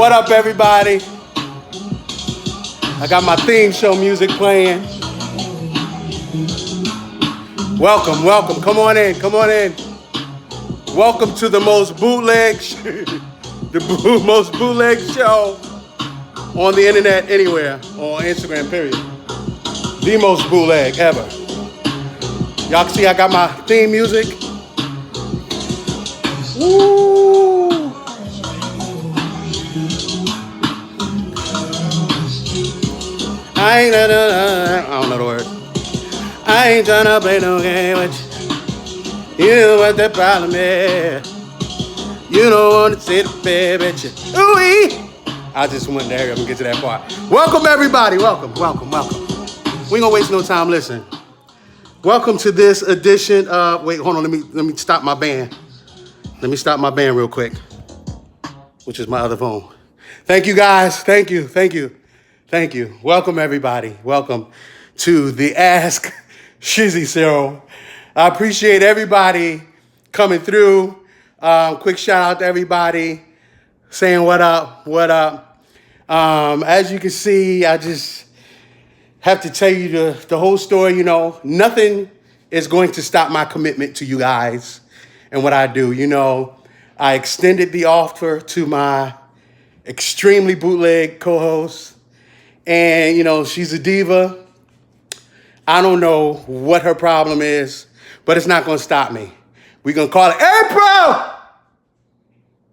What up, everybody? I got my theme show music playing. Welcome, welcome. Come on in, come on in. Welcome to the most bootleg, most bootleg show on the internet anywhere, on Instagram, period. The most bootleg ever. Y'all can see I got my theme music. Woo! I don't know the word. I ain't tryna play no game with you. You know what the problem is. You don't want to sit up there with you. Ooh-wee! I just went there and get to that part. Welcome, everybody. Welcome, welcome, welcome. We ain't gonna waste no time. Listen. Welcome to this edition of. Wait, hold on. Let me stop my band. Let me stop my band real quick, which is my other phone. Thank you, guys. Thank you. Thank you. Thank you. Welcome, everybody. Welcome to the Ask Shizzy Show. I appreciate everybody coming through. Quick shout out to everybody saying what up, what up. As you can see, I just have to tell you the whole story. You know, nothing is going to stop my commitment to you guys and what I do. You know, I extended the offer to my extremely bootleg co-host. And, you know, she's a diva. I don't know what her problem is, but it's not going to stop me. We're going to call it April!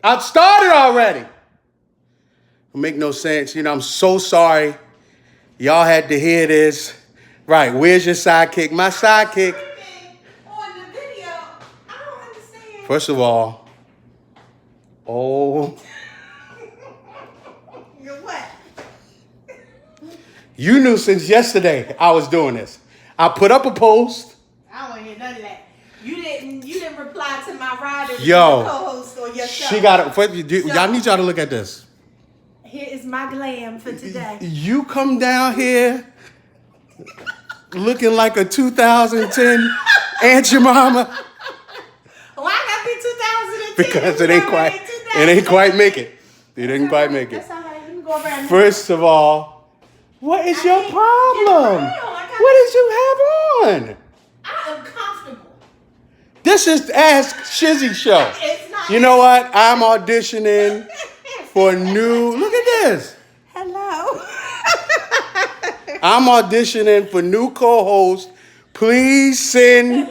I've started already. It make no sense. You know, I'm so sorry. Y'all had to hear this. Right, where's your sidekick? My sidekick. On the video, I don't understand. First of all, oh. What? You knew since yesterday I was doing this. I put up a post. I don't want to hear none of that. You didn't reply to my rider, Yo, co-host or your show. she got it. Y'all need y'all to look at this. Here is my glam for today. You come down here looking like a 2010 Aunt Jemima. Why I gotta be 2010? Because it ain't quite make it. It didn't quite make it. That's all right. You can go around. First of all, what is your problem? What did you have on? I am comfortable. This is the Ask Shizzy Show. It's not. You know what? I'm auditioning for new. Look at this. Hello. I'm auditioning for new co-host. Please send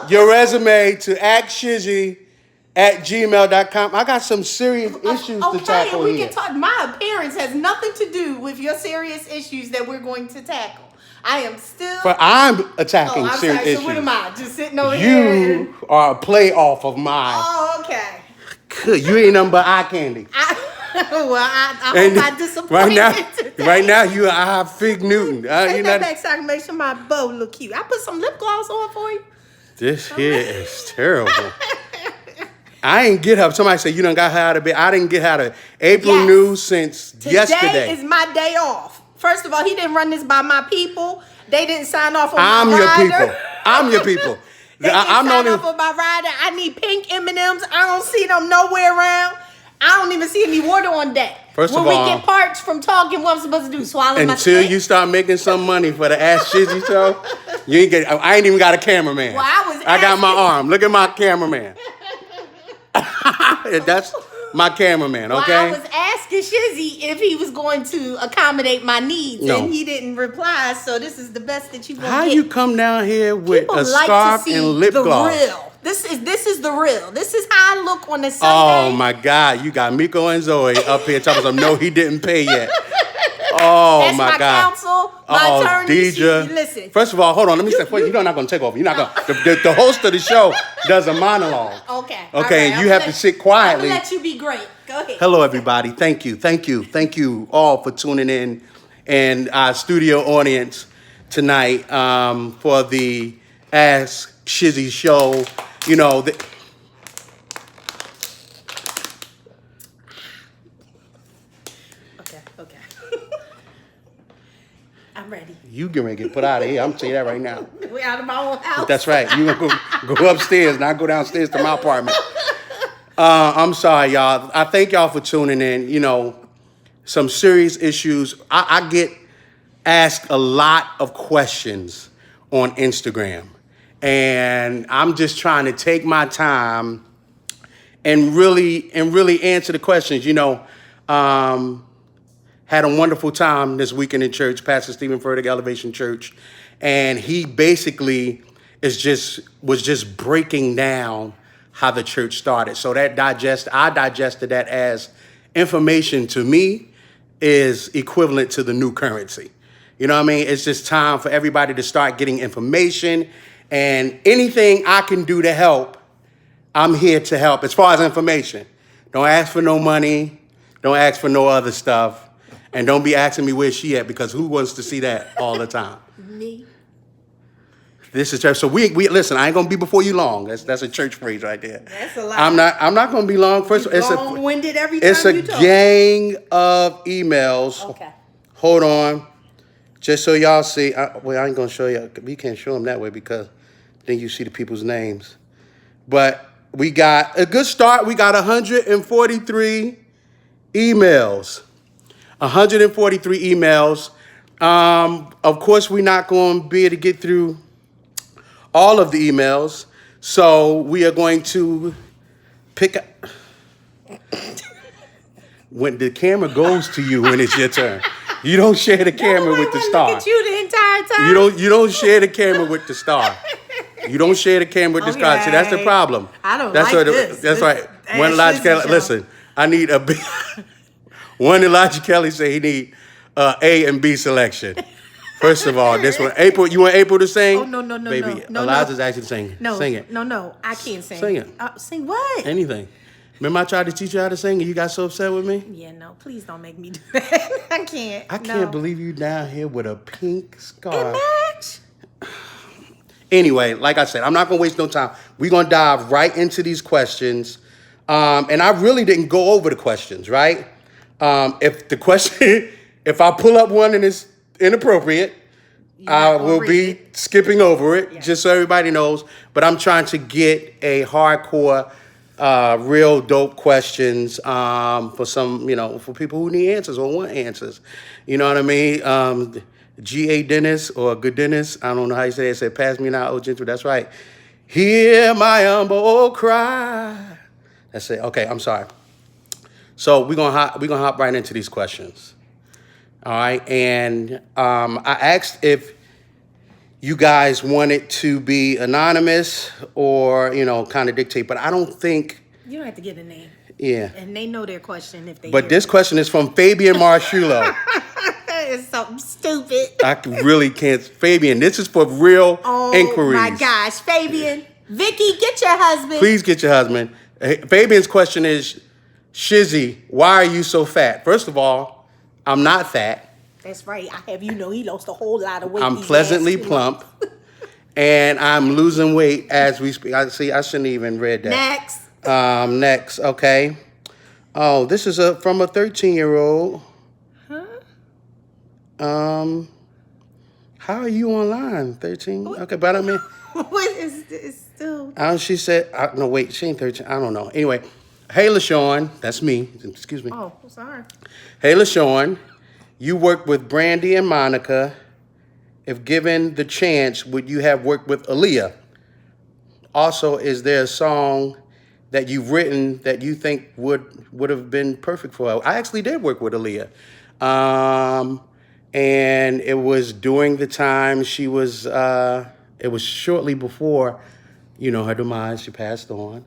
your resume to AskShizzy@gmail.com. I got some serious issues to tackle we here. can talk. My appearance has nothing to do with your serious issues that we're going to tackle. I am still. But I'm attacking I'm serious sorry. issues. So what am I? Just sitting over here? You are a play off of mine. Oh, okay. Good. You ain't nothing but eye candy. I hope I disappoint right now you are Fig Newton. Take that back so I can make sure my bow look cute. I put some lip gloss on for you. This here is terrible. I ain't get her. Somebody said you done got her out of bed. I didn't get her out of April News since yesterday. Today is my day off. First of all, he didn't run this by my people. They didn't sign off on I'm my your rider. people. I'm your people. They didn't I'm sign only off on my rider. I need pink M&Ms. I don't see them nowhere around. I don't even see any water on deck. First of when all, we get parched from talking, what I'm supposed to do? Swallow my until spit? you start making some money for the Ask Shizzy Show, you ain't get. I ain't even got a cameraman. Well, I got my arm. Look at my cameraman. That's my cameraman. Okay. Well, I was asking Shizzy if he was going to accommodate my needs, and he didn't reply. So this is the best that you gonna How get. you come down here with People a like scarf to see and lip the gloss? Real. This is the real. This is how I look on a Sunday. Oh my God! You got Miko and Zoe up here talking about no, he didn't pay yet. Oh That's my God! counsel, my attorney. Deidre. Listen. First of all, hold on. Let me say, you're not going to take over. You're not going. The host of the show does a monologue. Okay. Okay. Right, You have to sit quietly. I'm gonna let you be great. Go ahead. Hello, everybody. Thank you all for tuning in, and our studio audience tonight for the Ask Shizzy Show. You know. Okay. I'm ready. You getting ready to get put out of here. I'm telling you that right now. We out of my own house. That's right. You gonna go upstairs, not go downstairs to my apartment. I'm sorry, y'all. I thank y'all for tuning in. You know, some serious issues. I get asked a lot of questions on Instagram, and I'm just trying to take my time and really answer the questions. Had a wonderful time this weekend in church, Pastor Stephen Furtick, Elevation Church, and he basically was just breaking down how the church started. So I digested that as information to me is equivalent to the new currency. You know what I mean? It's just time for everybody to start getting information, and anything I can do to help, I'm here to help as far as information. Don't ask for no money. Don't ask for no other stuff. And don't be asking me where she at, because who wants to see that all the time? Me. This is church. So we listen, I ain't gonna be before you long. That's a church phrase right there. That's a lot. I'm not gonna be long. First of all, long-winded every time it's a you talk. gang of emails. Okay. Hold on. Just so y'all see. I ain't gonna show you. We can't show them that way because then you see the people's names. But we got a good start. We got 143 emails. 143 emails. Of course, we're not going to be able to get through all of the emails. So we are going to pick up. When the camera goes to you when it's your turn. You don't share the camera with the star. Look at you the entire time. You don't share the camera with the star. You don't share the camera with the star. See, that's the problem. I don't like this. That's right. One Elijah Kelly. Listen, I need a B. One Elijah Kelly said he need A and B selection. First of all, this one. April, you want April to sing? Oh, no. Baby, No, Elijah's actually singing. No, sing it. No, I can't sing. Sing it. Sing what? Anything. Remember I tried to teach you how to sing and you got so upset with me? Yeah, no, please don't make me do that. I can't. I can't believe you down here with a pink scarf. It match. Anyway, like I said, I'm not going to waste no time. We're going to dive right into these questions. And I really didn't go over the questions, right? If I pull up one and it's inappropriate, I will be skipping over it, just so everybody knows. But I'm trying to get a hardcore, real dope questions for some, for people who need answers or want answers. You know what I mean? G.A. Dennis or Good Dennis, I don't know how you say it, said, pass me now, oh gentle. That's right. Hear my humble cry. That's it. Okay, I'm sorry. So we're gonna hop right into these questions. All right, and I asked if you guys wanted to be anonymous or kind of dictate, but I don't think you don't have to get a name. Yeah, and they know their question if they. But this question is from Fabian Marshulo. It's something stupid. I really can't, Fabian. This is for real inquiries. Oh my gosh, Fabian, Vicky, get your husband. Please get your husband. Fabian's question is, Shizzy, why are you so fat? First of all, I'm not fat. That's right. I have he lost a whole lot of weight. I'm pleasantly plump, and I'm losing weight as we speak. I shouldn't even read that. Next, okay. Oh, this is from a 13-year-old. Huh? How are you online? 13? Okay, but I mean. What is this still? She said, no, wait, she ain't 13. I don't know. Anyway, hey, LaShawn, that's me. Excuse me. Oh, sorry. Hey, LaShawn, you worked with Brandy and Monica. If given the chance, would you have worked with Aaliyah? Also, is there a song that you've written that you think would have been perfect for her? I actually did work with Aaliyah. And it was during the time she was, it was shortly before, her demise. She passed on.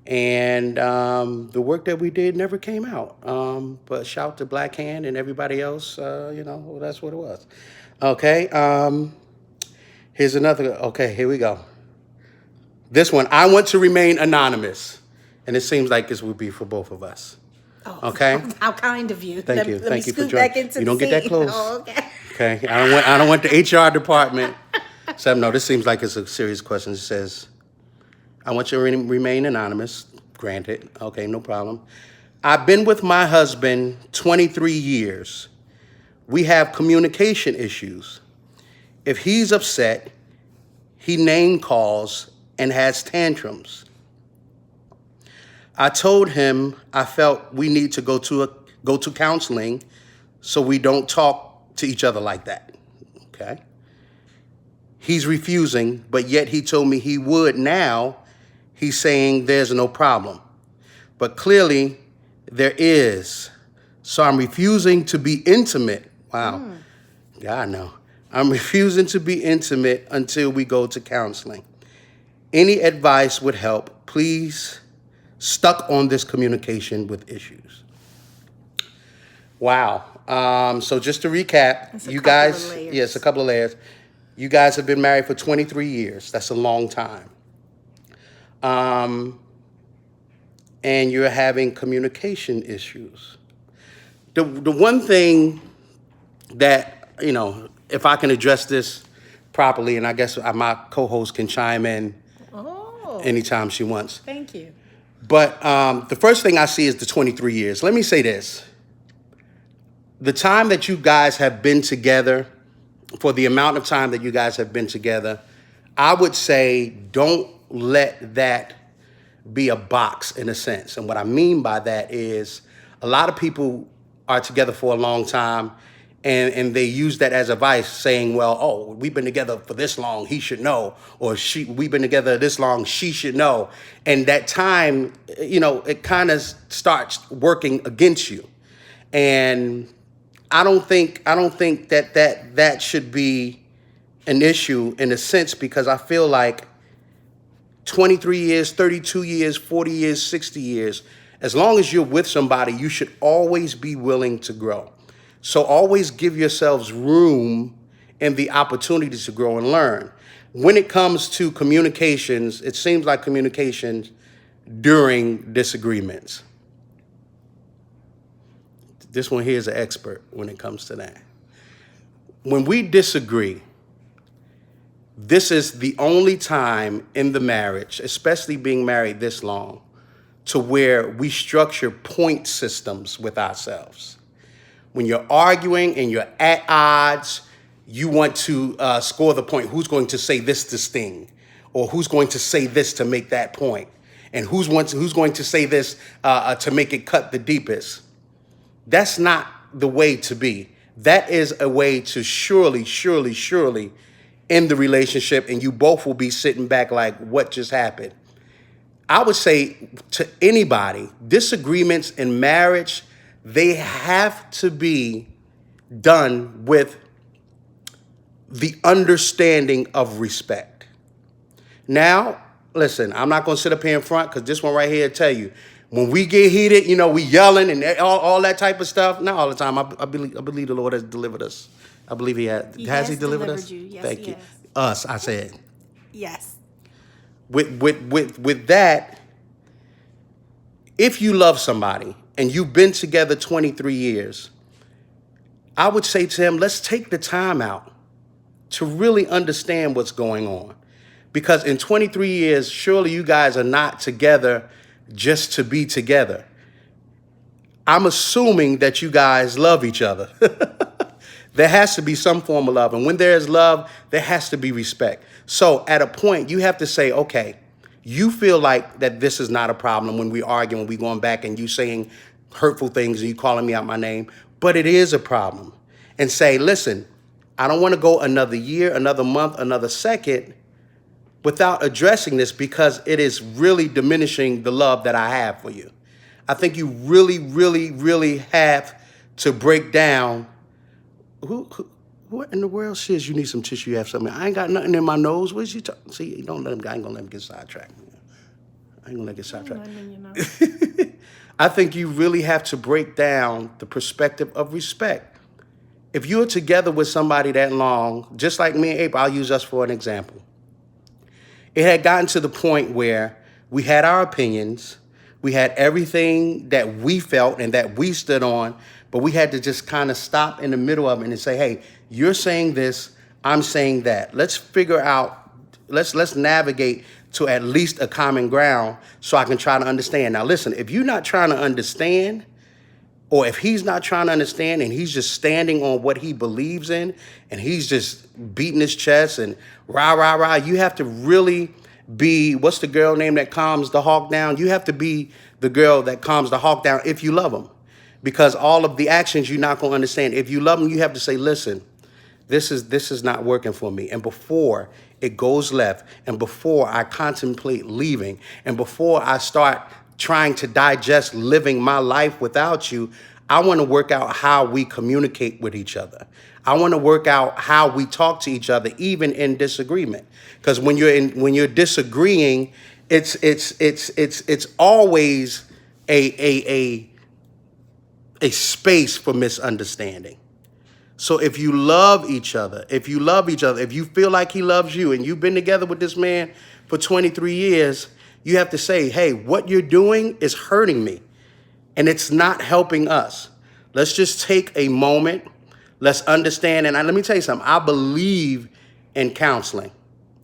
And the work that we did never came out. But shout to Black Hand and everybody else, well, that's what it was. Okay, here's another, okay, here we go. This one, I want to remain anonymous. And it seems like this would be for both of us. Oh, okay. How kind of you. Thank you. Let Thank me you for scoot joining. back into You don't the get that scene. close. Oh, okay. Okay. I don't want the HR department. So no, this seems like it's a serious question. It says, I want you to remain anonymous. Granted. Okay, no problem. I've been with my husband 23 years. We have communication issues. If he's upset, he name calls and has tantrums. I told him I felt we need to go to counseling so we don't talk to each other like that. Okay? He's refusing, but yet he told me he would now. He's saying there's no problem. But clearly there is. So I'm refusing to be intimate. Wow. God, no. I'm refusing to be intimate until we go to counseling. Any advice would help. Please. Stuck on this communication with issues. Wow. So just to recap, you guys, yes, a couple of layers. You guys have been married for 23 years. That's a long time. And you're having communication issues. The one thing that, if I can address this properly, and I guess my co-host can chime in anytime she wants. Thank you. But the first thing I see is the 23 years. Let me say this. The time that you guys have been together, for the amount of time that you guys have been together, I would say don't let that be a box in a sense. And what I mean by that is a lot of people are together for a long time and they use that as advice saying, well, oh, we've been together for this long, he should know. Or we've been together this long, she should know. And that time, it kind of starts working against you. And I don't think that should be an issue in a sense, because I feel like 23 years, 32 years, 40 years, 60 years, as long as you're with somebody, you should always be willing to grow. So always give yourselves room and the opportunity to grow and learn. When it comes to communications, it seems like communications during disagreements. This one here is an expert when it comes to that. When we disagree, this is the only time in the marriage, especially being married this long, to where we structure point systems with ourselves. When you're arguing and you're at odds, you want to score the point. Who's going to say this to sting? Or who's going to say this to make that point? And who's going to say this to make it cut the deepest? That's not the way to be. That is a way to surely end the relationship, and you both will be sitting back like, what just happened? I would say to anybody, disagreements in marriage, they have to be done with the understanding of respect. Now, listen, I'm not going to sit up here in front because this one right here will tell you, when we get heated, we yelling and all that type of stuff. Not all the time. I believe the Lord has delivered us. I believe he has. Has he delivered us? You. Yes, Thank you. Us, I said. Yes. With that, if you love somebody and you've been together 23 years, I would say to him, let's take the time out to really understand what's going on. Because in 23 years, surely you guys are not together just to be together. I'm assuming that you guys love each other. There has to be some form of love. And when there is love, there has to be respect. So at a point, you have to say, okay, you feel like that this is not a problem when we argue, when we going back and you saying hurtful things and you calling me out my name, but it is a problem. And say, listen, I don't want to go another year, another month, another second without addressing this, because it is really diminishing the love that I have for you. I think you really have to break down. What in the world says you need some tissue? You have something. I ain't got nothing in my nose. What is you talking? See, don't let him. I ain't gonna let him get sidetracked. I ain't gonna let him get sidetracked. I think you really have to break down the perspective of respect. If you're together with somebody that long, just like me and April, I'll use us for an example. It had gotten to the point where we had our opinions, we had everything that we felt and that we stood on, but we had to just kind of stop in the middle of it and say, hey, you're saying this, I'm saying that. Let's figure out, let's navigate to at least a common ground so I can try to understand. Now, listen, if you're not trying to understand, or if he's not trying to understand and he's just standing on what he believes in and he's just beating his chest and rah, you have to really be, what's the girl name that calms the hawk down? You have to be the girl that calms the hawk down if you love him. because all of the actions you're not going to understand. If you love them, you have to say, listen, this is not working for me. And before it goes left, and before I contemplate leaving, and before I start trying to digest living my life without you, I want to work out how we communicate with each other. I want to work out how we talk to each other, even in disagreement. Because when you're disagreeing, it's always a space for misunderstanding. So if you love each other, if you feel like he loves you, and you've been together with this man for 23 years, you have to say, hey, what you're doing is hurting me, and it's not helping us. Let's just take a moment. Let's understand. And let me tell you something. I believe in counseling.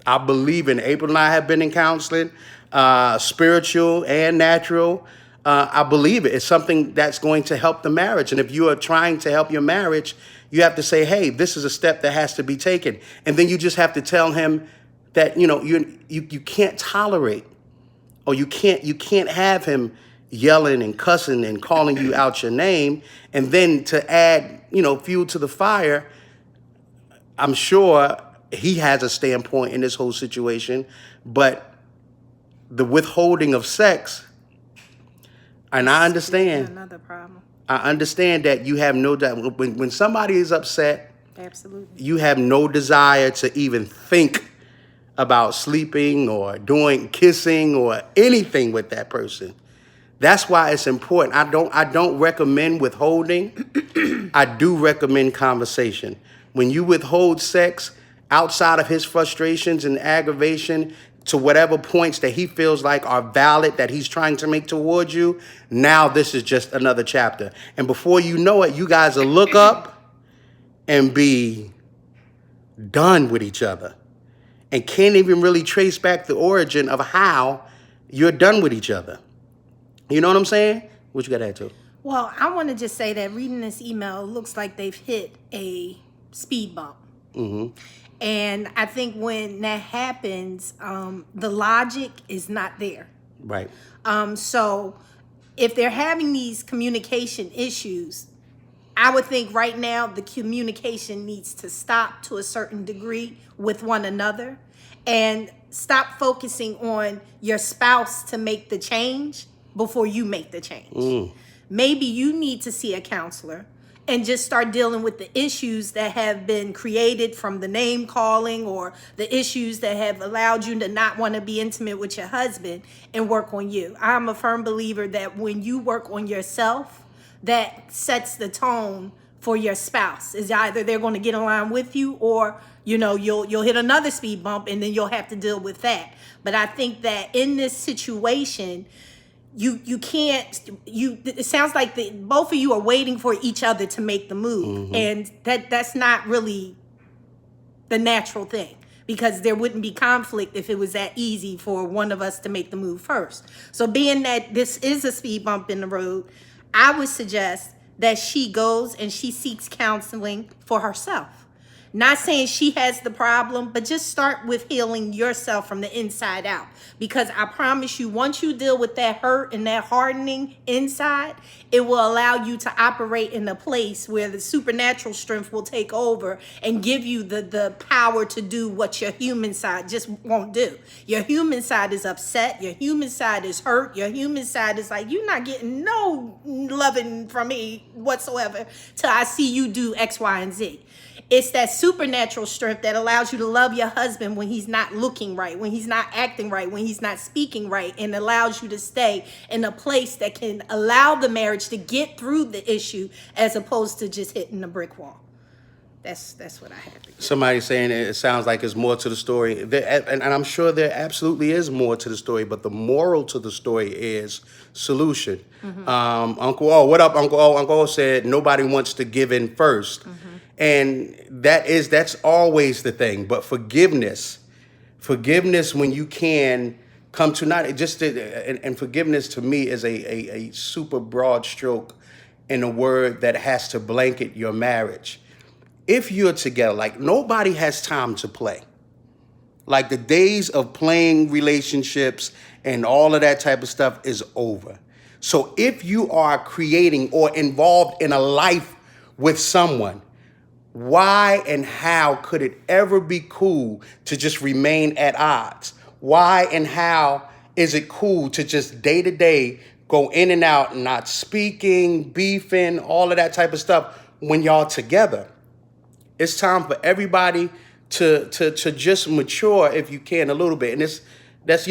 I believe in April and I have been in counseling, spiritual and natural. I believe it. It's something that's going to help the marriage. And if you are trying to help your marriage, you have to say, hey, this is a step that has to be taken. And then you just have to tell him that, you can't tolerate, or you can't have him yelling and cussing and calling you out your name. And then to add, fuel to the fire, I'm sure he has a standpoint in this whole situation, but the withholding of sex, and I understand. Another problem. I understand that you have no doubt. When somebody is upset, absolutely, you have no desire to even think about sleeping or doing kissing or anything with that person. That's why it's important. I don't recommend withholding. I do recommend conversation. When you withhold sex outside of his frustrations and aggravation to whatever points that he feels like are valid that he's trying to make towards you, now this is just another chapter. And before you know it, you guys will look up and be done with each other and can't even really trace back the origin of how you're done with each other. You know what I'm saying? What you got to add to it? Well, I want to just say that reading this email, it looks like they've hit a speed bump. Mm-hmm. And I think when that happens, the logic is not there. Right. So if they're having these communication issues, I would think right now the communication needs to stop to a certain degree with one another, and stop focusing on your spouse to make the change before you make the change. Maybe you need to see a counselor and just start dealing with the issues that have been created from the name calling, or the issues that have allowed you to not want to be intimate with your husband, and work on you. I'm a firm believer that when you work on yourself, that sets the tone for your spouse. Is either they're going to get in line with you, or you'll hit another speed bump, and then you'll have to deal with that. But I think that in this situation, you can't, it sounds like both of you are waiting for each other to make the move. Mm-hmm. And that's not really the natural thing, because there wouldn't be conflict if it was that easy for one of us to make the move first. So being that this is a speed bump in the road, I would suggest that she goes and she seeks counseling for herself. Not saying she has the problem, but just start with healing yourself from the inside out. Because I promise you, once you deal with that hurt and that hardening inside, it will allow you to operate in a place where the supernatural strength will take over and give you the power to do what your human side just won't do. Your human side is upset. Your human side is hurt. Your human side is like, you're not getting no loving from me whatsoever till I see you do X, Y, and Z. It's that supernatural strength that allows you to love your husband when he's not looking right, when he's not acting right, when he's not speaking right, and allows you to stay in a place that can allow the marriage to get through the issue, as opposed to just hitting a brick wall. That's what I have to do. Somebody saying it sounds like there's more to the story. And I'm sure there absolutely is more to the story, but the moral to the story is solution. Mm-hmm. Uncle O, what up, Uncle O? Uncle O said nobody wants to give in first. Mm-hmm. And that's always the thing. But forgiveness when you can come to not just, and forgiveness to me is a super broad stroke in a word that has to blanket your marriage. If you're together, like, nobody has time to play. Like, the days of playing relationships and all of that type of stuff is over. So if you are creating or involved in a life with someone, why and how could it ever be cool to just remain at odds? Why and how is it cool to just day to day go in and out, not speaking, beefing, all of that type of stuff when y'all together? It's time for everybody to just mature if you can a little bit. And that's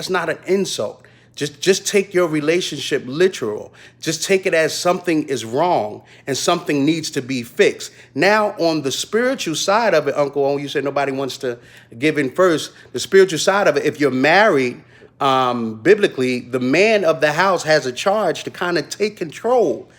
not an insult. Just take your relationship literal. Just take it as something is wrong and something needs to be fixed. Now, on the spiritual side of it, Uncle, you said nobody wants to give in first. The spiritual side of it, if you're married, biblically, the man of the house has a charge to kind of take control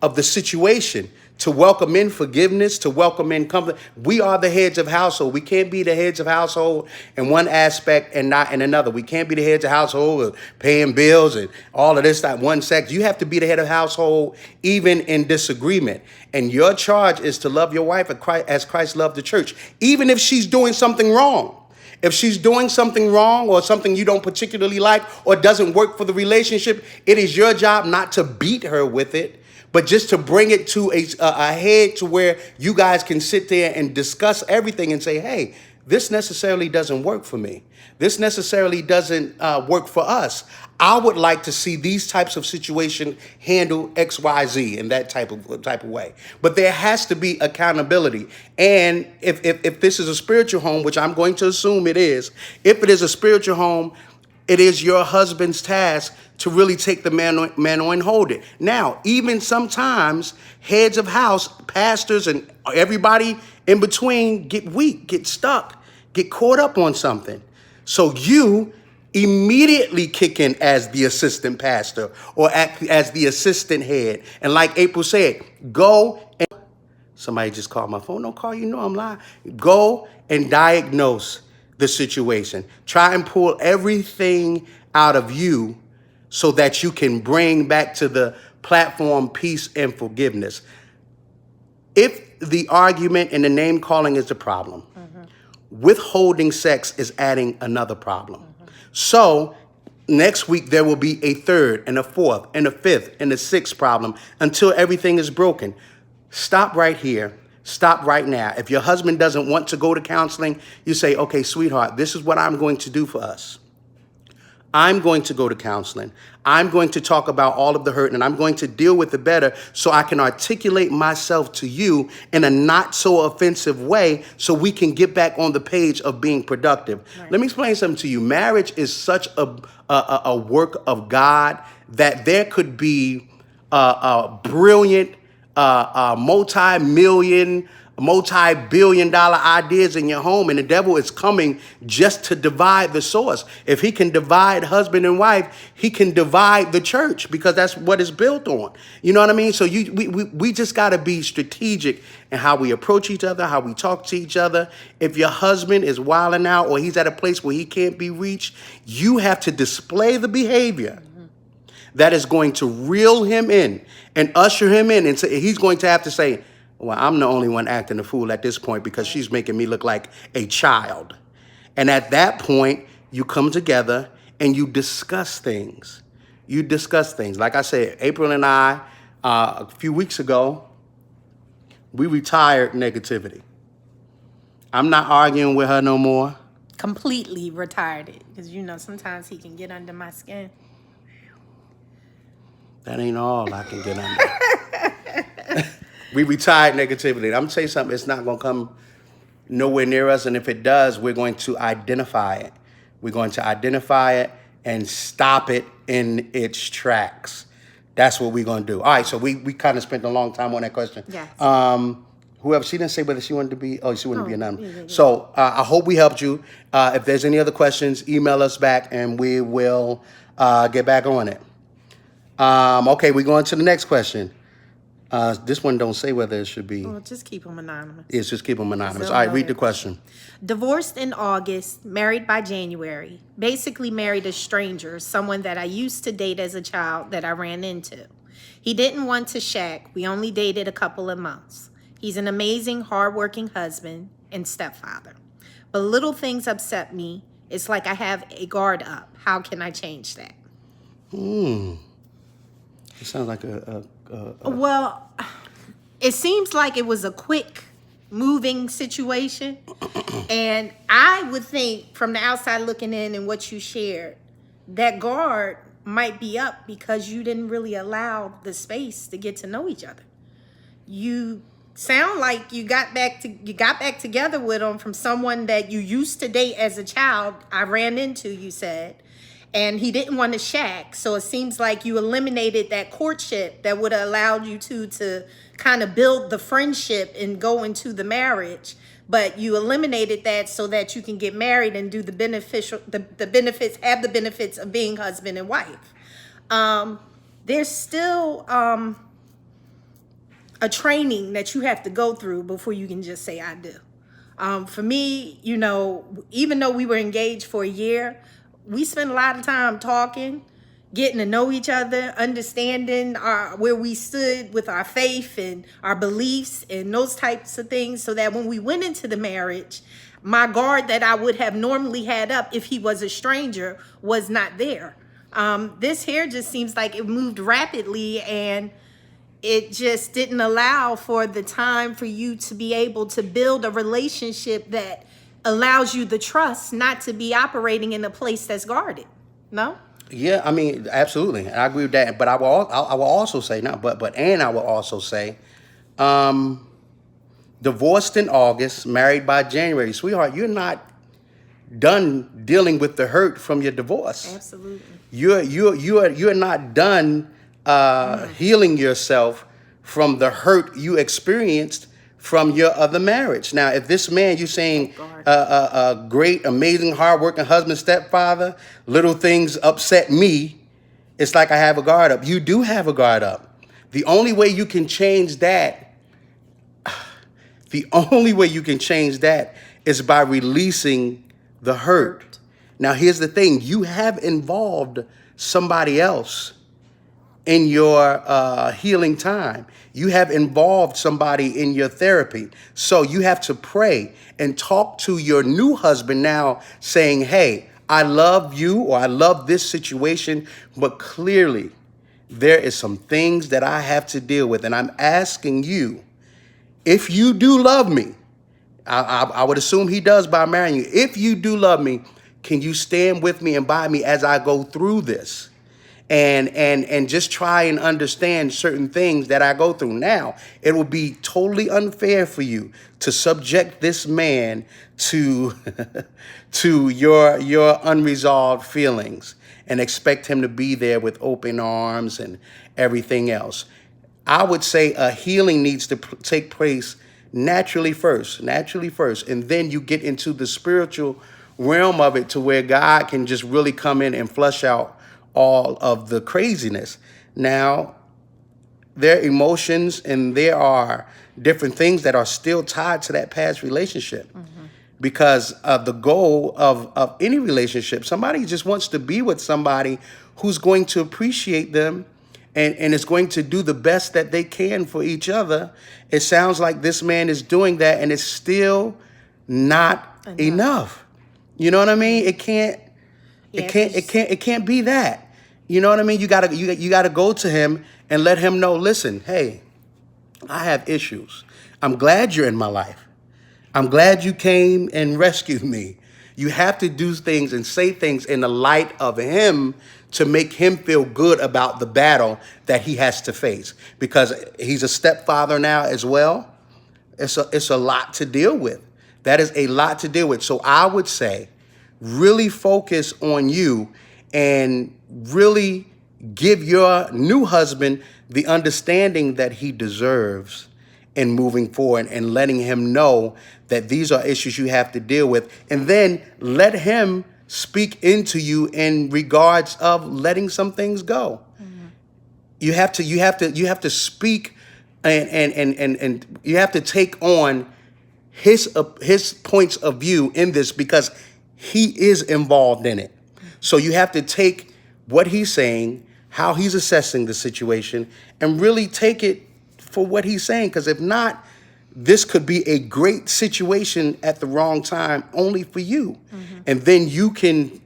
of the situation, to welcome in forgiveness, to welcome in comfort. We are the heads of household. We can't be the heads of household in one aspect and not in another. We can't be the heads of household paying bills and all of this stuff, one sex. You have to be the head of household even in disagreement. And your charge is to love your wife as Christ loved the church, even if she's doing something wrong. If she's doing something wrong or something you don't particularly like or doesn't work for the relationship, it is your job not to beat her with it, but just to bring it to a head to where you guys can sit there and discuss everything and say, hey, this necessarily doesn't work for me. This necessarily doesn't work for us. I would like to see these types of situations handle X, Y, Z in that type of way. But there has to be accountability. And if this is a spiritual home, which I'm going to assume it is, if it is a spiritual home, it is your husband's task to really take the mantle and hold it. Now, even sometimes heads of house, pastors, and everybody in between get weak, get stuck, get caught up on something. So you immediately kick in as the assistant pastor or as the assistant head. And like April said, go and somebody just called my phone. Don't call, you know I'm lying. Go and diagnose the situation. Try and pull everything out of you so that you can bring back to the platform peace and forgiveness. If the argument and the name calling is the problem, withholding sex is adding another problem. So next week there will be a third and a fourth and a fifth and a sixth problem until everything is broken. Stop right here. Stop right now. If your husband doesn't want to go to counseling, you say, okay, sweetheart, this is what I'm going to do for us. I'm going to go to counseling. I'm going to talk about all of the hurt and I'm going to deal with it better so I can articulate myself to you in a not so offensive way so we can get back on the page of being productive. Right. Let me explain something to you. Marriage is such a work of God that there could be a brilliant, multi-billion dollar ideas in your home, and the devil is coming just to divide the source. If he can divide husband and wife, he can divide the church because that's what it's built on. You know what I mean? So we just got to be strategic in how we approach each other, how we talk to each other. If your husband is wilding out or he's at a place where he can't be reached, you have to display the behavior that is going to reel him in and usher him in. And so he's going to have to say, well, I'm the only one acting a fool at this point because she's making me look like a child. And at that point, you come together and you discuss things. You discuss things. Like I said, April and I, a few weeks ago, we retired negativity. I'm not arguing with her no more. Completely retired it. Because, sometimes he can get under my skin. That ain't all I can get under. We retired negativity. I'm going to tell you something. It's not going to come nowhere near us. And if it does, we're going to identify it. We're going to identify it and stop it in its tracks. That's what we're going to do. All right. So we kind of spent a long time on that question. Yes. Whoever, she didn't say whether she wanted to be, she wanted to be anonymous. Yeah. So I hope we helped you. If there's any other questions, email us back and we will get back on it. Okay, we're going to the next question. This one don't say whether it should be. Well, just keep them anonymous. Yes, just keep them anonymous. All right, read the question. Divorced in August, married by January. Basically married a stranger, someone that I used to date as a child that I ran into. He didn't want to shack. We only dated a couple of months. He's an amazing, hardworking husband and stepfather. But little things upset me. It's like I have a guard up. How can I change that? It sounds like Well, it seems like it was a quick moving situation. And I would think from the outside looking in and what you shared, that guard might be up because you didn't really allow the space to get to know each other. You sound like you got back together with him from someone that you used to date as a child. I ran into, you said, and he didn't want to shack. So it seems like you eliminated that courtship that would have allowed you to kind of build the friendship and go into the marriage. But you eliminated that so that you can get married and do the benefits, have the benefits of being husband and wife. There's still a training that you have to go through before you can just say I do. For me, you know, even though we were engaged for a year, we spent a lot of time talking, getting to know each other, understanding where we stood with our faith and our beliefs and those types of things, so that when we went into the marriage, my guard that I would have normally had up if he was a stranger was not there. This here just seems like it moved rapidly, and it just didn't allow for the time for you to be able to build a relationship that allows you the trust not to be operating in a place that's guarded. No? Yeah, I mean, absolutely. I agree with that. But I will also say, I will also say, divorced in August, married by January. Sweetheart, you're not done dealing with the hurt from your divorce. Absolutely. You're not done healing yourself from the hurt you experienced from your other marriage. Now, if this man, you're saying a great, amazing, hardworking husband, stepfather, little things upset me, it's like I have a guard up. You do have a guard up. The only way you can change that, is by releasing the hurt. Now, here's the thing. You have involved somebody else in your healing time. You have involved somebody in your therapy. So you have to pray and talk to your new husband now, saying, hey, I love you, or I love this situation, but clearly there is some things that I have to deal with. And I'm asking you, if you do love me, I would assume he does by marrying you. If you do love me, can you stand with me and by me as I go through this? And just try and understand certain things that I go through. Now, it will be totally unfair for you to subject this man to to your unresolved feelings and expect him to be there with open arms and everything else. I would say a healing needs to take place naturally first, and then you get into the spiritual realm of it to where God can just really come in and flush out all of the craziness. Now, there are emotions and there are different things that are still tied to that past relationship. Because the goal of any relationship, somebody just wants to be with somebody who's going to appreciate them and is going to do the best that they can for each other. It sounds like this man is doing that, and it's still not enough. You know what I mean? It can't be that. You know what I mean? You gotta go to him and let him know, listen, hey, I have issues. I'm glad you're in my life. I'm glad you came and rescued me. You have to do things and say things in the light of him to make him feel good about the battle that he has to face. Because he's a stepfather now as well. It's a lot to deal with. That is a lot to deal with. So I would say, really focus on you and really give your new husband the understanding that he deserves in moving forward, and letting him know that these are issues you have to deal with. And then let him speak into you in regards of letting some things go. You have to speak and you have to take on his points of view in this, because he is involved in it. So you have to take what he's saying, how he's assessing the situation, and really take it for what he's saying. Because if not, this could be a great situation at the wrong time only for you. And then you can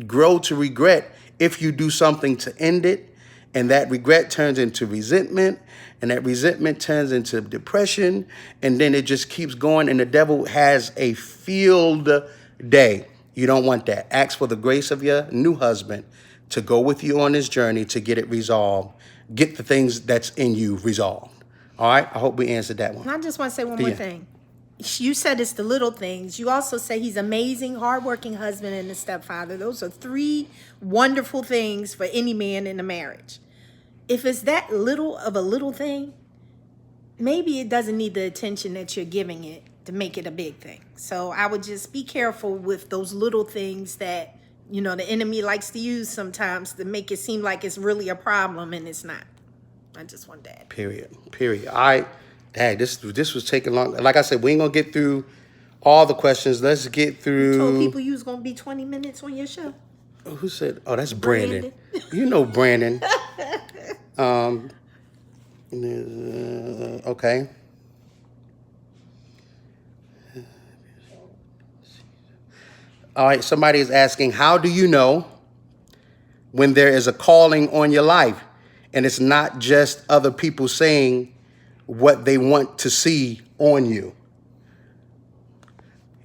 grow to regret if you do something to end it. And that regret turns into resentment, and that resentment turns into depression, and then it just keeps going, and the devil has a field day. You don't want that. Ask for the grace of your new husband to go with you on this journey to get it resolved. Get the things that's in you resolved. All right? I hope we answered that one. And I just want to say one more thing. You said it's the little things. You also say he's amazing, hardworking husband and a stepfather. Those are 3 wonderful things for any man in a marriage. If it's that little of a little thing, maybe it doesn't need the attention that you're giving it to make it a big thing. So I would just be careful with those little things that, you know, the enemy likes to use sometimes to make it seem like it's really a problem, and it's not. I just want that. Period. All right. Dang, this was taking long. Like I said, we ain't going to get through all the questions. Let's get through. You told people you was going to be 20 minutes on your show. Who said? Oh, that's Brandon. You know Brandon. Okay. All right, somebody is asking, how do you know when there is a calling on your life and it's not just other people saying what they want to see on you?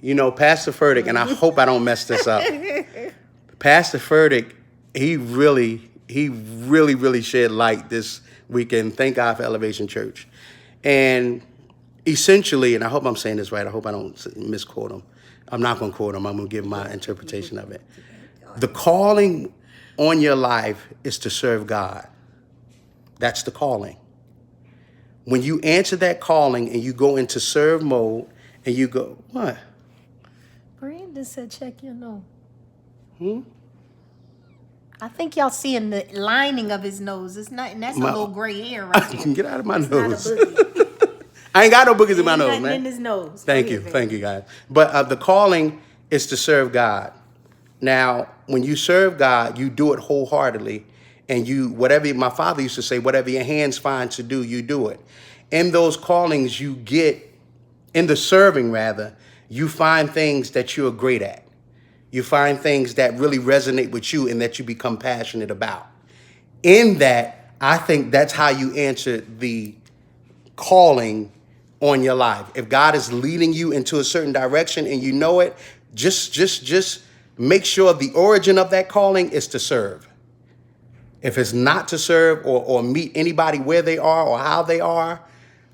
You know, Pastor Furtick, and I hope I don't mess this up. Pastor Furtick, he really shed light this weekend. Thank God for Elevation Church. And essentially, and I hope I'm saying this right, I hope I don't misquote him. I'm not going to quote him. I'm going to give my interpretation of it. The calling on your life is to serve God. That's the calling. When you answer that calling and you go into serve mode and you go, what? Brandon said, check your nose. I think y'all seeing the lining of his nose. It's not, and that's a little gray hair right there. Get out of my It's nose. not a boogie. I ain't got no boogers in my nose, Nothing man. in his nose. Thank you, guys. But the calling is to serve God. Now, when you serve God, you do it wholeheartedly, and whatever my father used to say, whatever your hands find to do, you do it. In those callings, you get in the serving rather, you find things that you're great at. You find things that really resonate with you and that you become passionate about. In that, I think that's how you answer the calling on your life. If God is leading you into a certain direction and you know it, just make sure the origin of that calling is to serve. If it's not to serve or meet anybody where they are or how they are,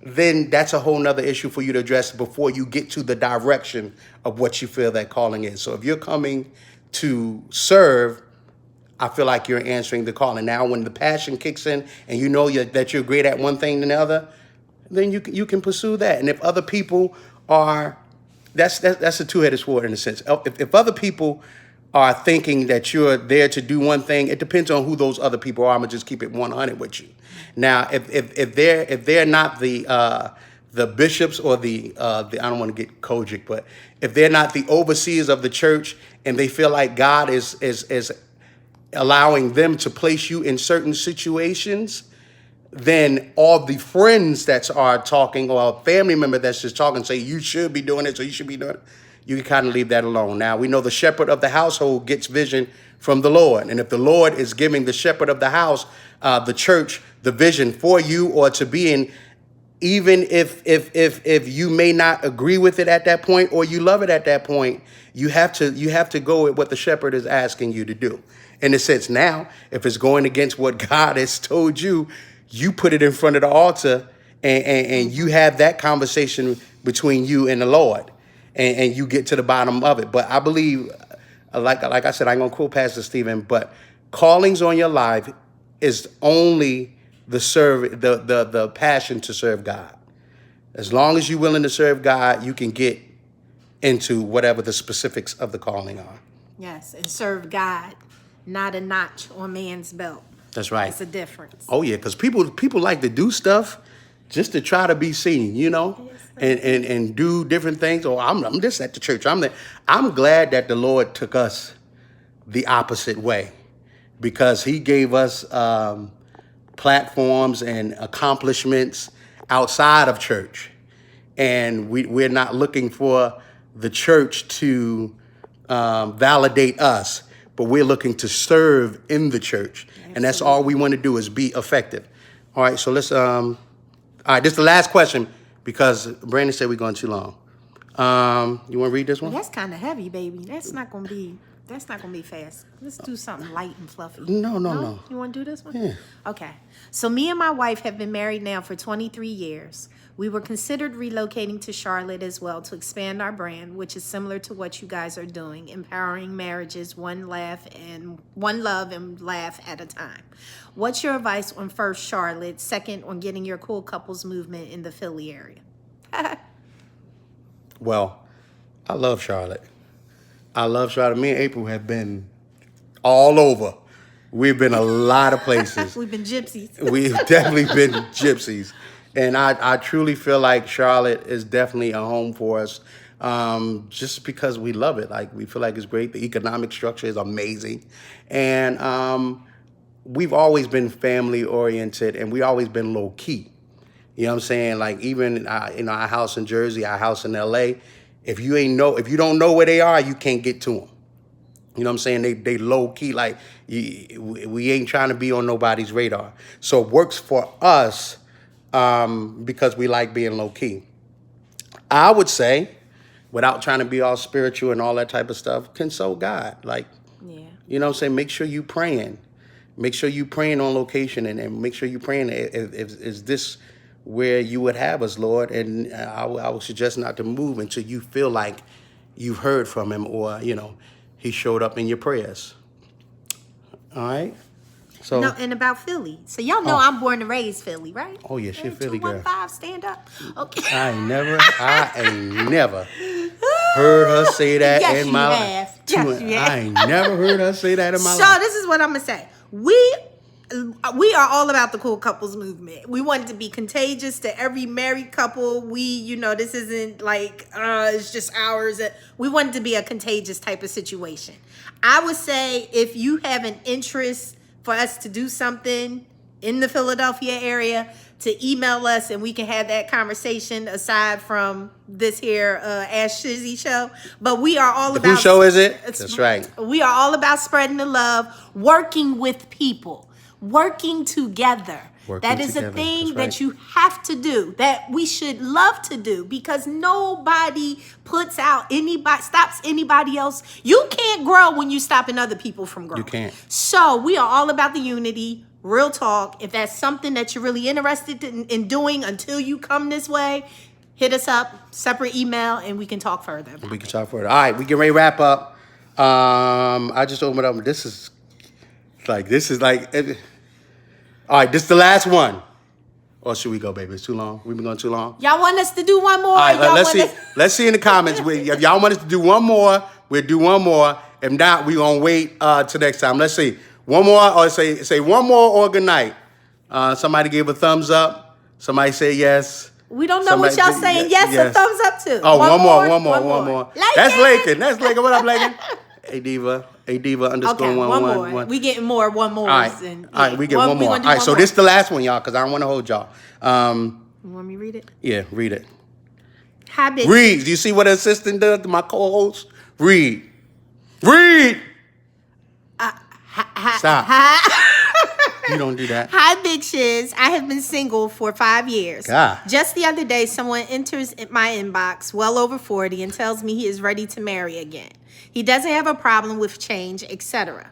then that's a whole nother issue for you to address before you get to the direction of what you feel that calling is. So if you're coming to serve, I feel like you're answering the calling. Now, when the passion kicks in and you know that you're great at one thing than the other, then you can pursue that. And if other people are, that's a two-headed sword in a sense. If other people are thinking that you're there to do one thing, it depends on who those other people are. I'm gonna just keep it 100 with you. Now, if they're not the bishops or the I don't want to get Kojic, but if they're not the overseers of the church and they feel like God is allowing them to place you in certain situations, then all the friends that are talking or a family member that's just talking say you should be doing it, or you should be doing it, you can kind of leave that alone. Now, we know the shepherd of the household gets vision from the Lord. And if the Lord is giving the shepherd of the house, the church, the vision for you or to be in, even if you may not agree with it at that point or you love it at that point, you have to go with what the shepherd is asking you to do. In a sense, now, if it's going against what God has told you, you put it in front of the altar and you have that conversation between you and the Lord and you get to the bottom of it. But I believe, like I said, I'm going to quote Pastor Stephen, but callings on your life is only the passion to serve God. As long as you're willing to serve God, you can get into whatever the specifics of the calling are. Yes, and serve God, not a notch on man's belt. That's right. It's a difference. Oh yeah, because people like to do stuff just to try to be seen, you know, and do different things. Oh, I'm just at the church. I'm glad that the Lord took us the opposite way, because He gave us platforms and accomplishments outside of church, and we're not looking for the church to validate us. but we're looking to serve in the church. Absolutely. And that's all we want to do is be effective. All right, so let's, all right, this is the last question because Brandon said we're going too long. You want to read this one? That's kind of heavy, baby. That's not gonna be fast. Let's do something light and fluffy. No. You want to do this one? Yeah. Okay. So me and my wife have been married now for 23 years. We were considered relocating to Charlotte as well to expand our brand, which is similar to what you guys are doing, empowering marriages, one love and laugh at a time. What's your advice on first Charlotte, second on getting your cool couples movement in the Philly area? Well, I love Charlotte. Me and April have been all over. We've been a lot of places. We've been gypsies. We've definitely been gypsies. And I truly feel like Charlotte is definitely a home for us, just because we love it. Like, we feel like it's great. The economic structure is amazing. And we've always been family-oriented, and we've always been low-key. You know what I'm saying? Like, even in our house in Jersey, our house in L.A., if you don't know where they are, you can't get to them. You know what I'm saying? They low-key, like, we ain't trying to be on nobody's radar. So it works for us because we like being low-key. I would say, without trying to be all spiritual and all that type of stuff, consult God. Like, yeah. You know what I'm saying? Make sure you praying. Make sure you praying on location and make sure you praying, is this where you would have us, Lord? And I would suggest not to move until you feel like you've heard from him or, he showed up in your prayers. All right? So, no, and about Philly. So y'all know I'm born and raised Philly, right? Oh, yeah, she's a Philly girl. 215, stand up. Okay. I ain't never heard her say that in my life. Yes, you have. I ain't never heard her say that in my life. So this is what I'm going to say. We are all about the cool couples movement. We want it to be contagious to every married couple. This isn't like, it's just ours. We want it to be a contagious type of situation. I would say if you have an interest for us to do something in the Philadelphia area, to email us and we can have that conversation aside from this here Ask Shizzy show. But we are all about... Whose show is it? That's right. We are all about spreading the love, working with people. Working together. That is a thing that you have to do, that we should love to do, because nobody stops anybody else. You can't grow when you're stopping other people from growing. You can't. So we are all about the unity, real talk. If that's something that you're really interested in doing until you come this way, hit us up, separate email, and we can talk further. All right, we get ready to wrap up. I just opened up. This is like... All right, this is the last one. Or should we go, baby? It's too long. We've been going too long. Y'all want us to do one more? All right, let's see in the comments. If y'all want us to do one more, we'll do one more. If not, we're going to wait till next time. Let's see. One more, or say one more or good night. Somebody gave a thumbs up. Somebody say yes. We don't know what y'all saying yes or thumbs up to. Oh, one more. That's Lakin. What up, Lakin? A diva underscore 111. We getting more one more. All right, we get one more. All right, so this is the last one, y'all, because I don't want to hold y'all. You want me to read it? Yeah, read it. Hi, bitches. Read. Do you see what an assistant does to my co-host? Read. Stop. You don't do that. Hi, bitches. I have been single for 5 years. God. Just the other day, someone enters my inbox, well over 40, and tells me he is ready to marry again. He doesn't have a problem with change, etc.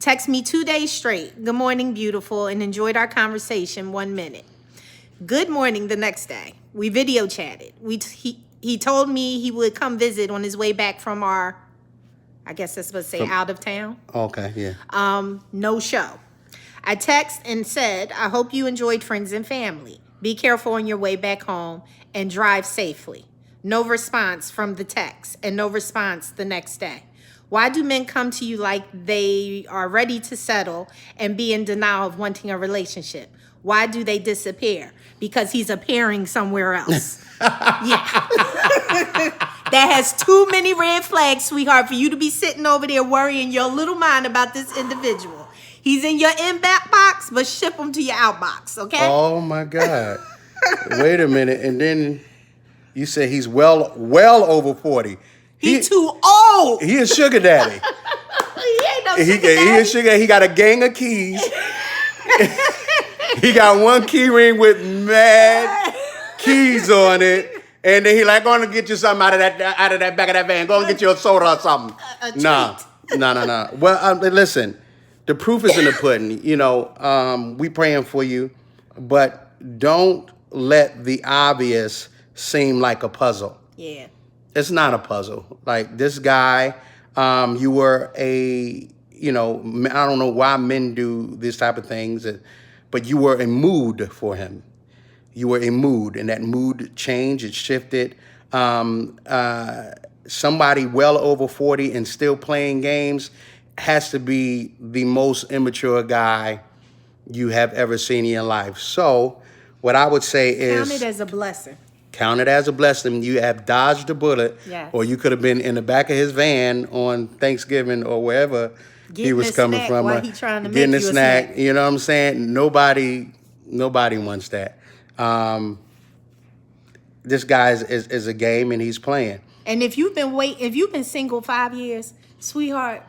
Text me 2 days straight. Good morning, beautiful, and enjoyed our conversation 1 minute. Good morning the next day. We video chatted. He told me he would come visit on his way back from our, I guess that's supposed to say out of town. Okay, yeah. No show. I text and said, I hope you enjoyed friends and family. Be careful on your way back home and drive safely. No response from the text and no response the next day. Why do men come to you like they are ready to settle and be in denial of wanting a relationship? Why do they disappear? Because he's appearing somewhere else. Yeah. That has too many red flags, sweetheart, for you to be sitting over there worrying your little mind about this individual. He's in your inbox, but ship him to your outbox, okay? Oh, my God. Wait a minute. And then you say he's well over 40. He's too old. He a sugar daddy. ain't no He sugar daddy. a sugar. He got a gang of keys. He got one key ring with mad keys on it. And then he like, go and get you something out of that back of that van. Go and get you a soda or something. No. Well, listen, the proof is in the pudding. You know, we praying for you, but don't let the obvious seem like a puzzle. Yeah. It's not a puzzle. Like this guy, you were I don't know why men do this type of things, but you were a mood for him. You were a mood, and that mood changed, it shifted. Somebody well over 40 and still playing games has to be the most immature guy you have ever seen in your life. So what I would say is... Count it as a blessing. Count it as a blessing. You have dodged a bullet, yes. Or you could have been in the back of his van on Thanksgiving or wherever he was coming from. While he trying to getting make a snack. You know what I'm saying? Nobody wants that. This guy is a game and he's playing. And if you've been single 5 years, sweetheart,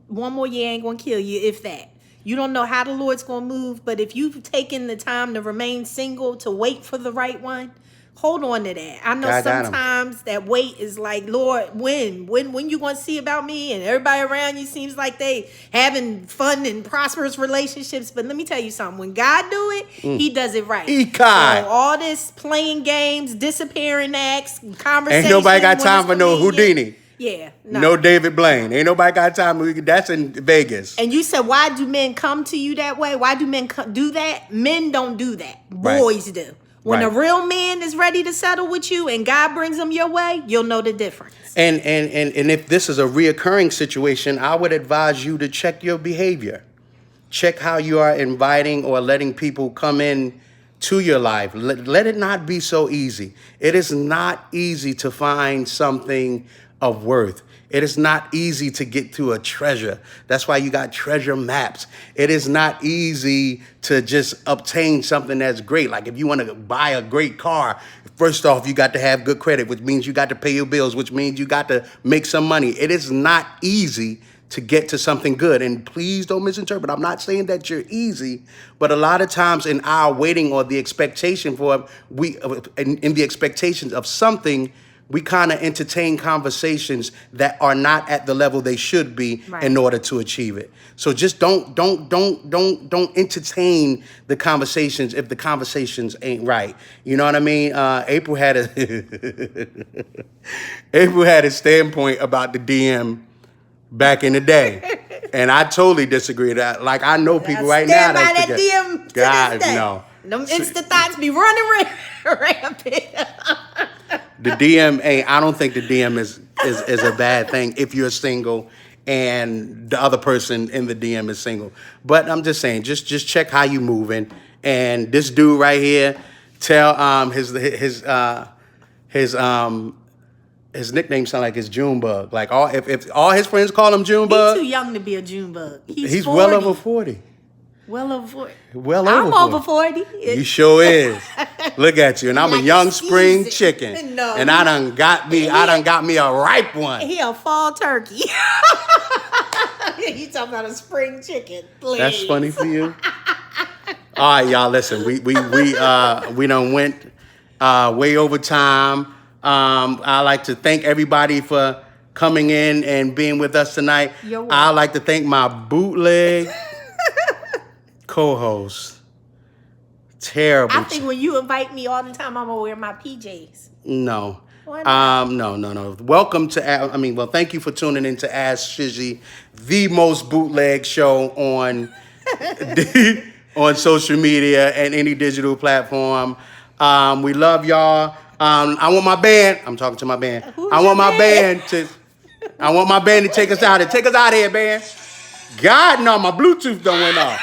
one more year ain't gonna kill you, if that. You don't know how the Lord's gonna move, but if you've taken the time to remain single, to wait for the right one, hold on to that. I know God sometimes that wait is like, Lord, when you gonna see about me? And everybody around you seems like they having fun and prosperous relationships. But let me tell you something. When God do it, He does it right. So all this playing games, disappearing acts, conversations. Ain't nobody got time for no Houdini. Yeah. No David Blaine. Ain't nobody got time. That's in Vegas. And you said, why do men come to you that way? Why do men do that? Men don't do that. Right. Boys do. When a real man is ready to settle with you and God brings them your way, you'll know the difference. And if this is a reoccurring situation, I would advise you to check your behavior. Check how you are inviting or letting people come in to your life. Let it not be so easy. It is not easy to find something of worth. It is not easy to get to a treasure. That's why you got treasure maps. It is not easy to just obtain something that's great. Like if you want to buy a great car, first off, you got to have good credit, which means you got to pay your bills, which means you got to make some money. It is not easy to get to something good. And please don't misinterpret. I'm not saying that you're easy, but a lot of times in our waiting or the expectation in the expectations of something, we kind of entertain conversations that are not at the level they should be in order to achieve it. So just don't entertain the conversations if the conversations ain't right. You know what I mean? April had a standpoint about the DM back in the day, and I totally disagree with that. Like I know people right now that DM. God, no. Them Insta thoughts be running rampant. The DM ain't. I don't think the DM is a bad thing if you're single and the other person in the DM is single. But I'm just saying, just check how you moving. And this dude right here, tell his nickname sound like his Junebug. Like if all his friends call him Junebug, he's too young to be a Junebug. He's 40. Well over 40. Well over 40. Well over 40. I'm over 40. You sure is. Look at you. And I'm like a young spring chicken. No. And I done got me a ripe one. He a fall turkey. He talking about a spring chicken. Please. That's funny for you. All right, y'all, listen. We done went way over time. I'd like to thank everybody for coming in and being with us tonight. I'd like to thank my bootleg co-host. Terrible. I think when you invite me all the time, I'm gonna wear my PJs. No. Why not? No. Welcome to, thank you for tuning in to Ask Shizzy, the most bootleg show on on social media and any digital platform. We love y'all. I want my band. I'm talking to my band. I want my band to take us out. Take us out of here, band. God, no, my Bluetooth done went off.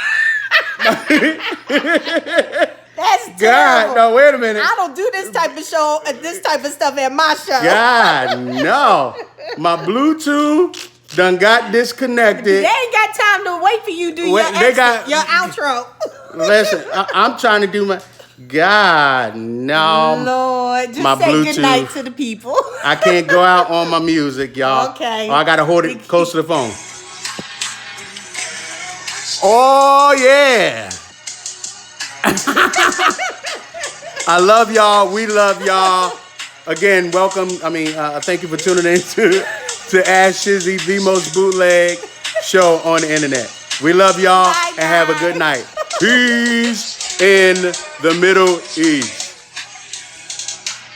That's terrible. God, no, wait a minute. I don't do this type of show, this type of stuff at my show. God, no. My Bluetooth done got disconnected. They ain't got time to wait for you to do your outro. Listen, I'm trying to do my... God, no. Lord, just my say Bluetooth. Goodnight to the people. I can't go out on my music, y'all. Okay. Or I got to hold it close to the phone. Oh, yeah. I love y'all. We love y'all. Again, welcome. Thank you for tuning in to Ask Shizzy, the most bootleg show on the internet. We love y'all. Bye, and have a good night. Peace in the Middle East.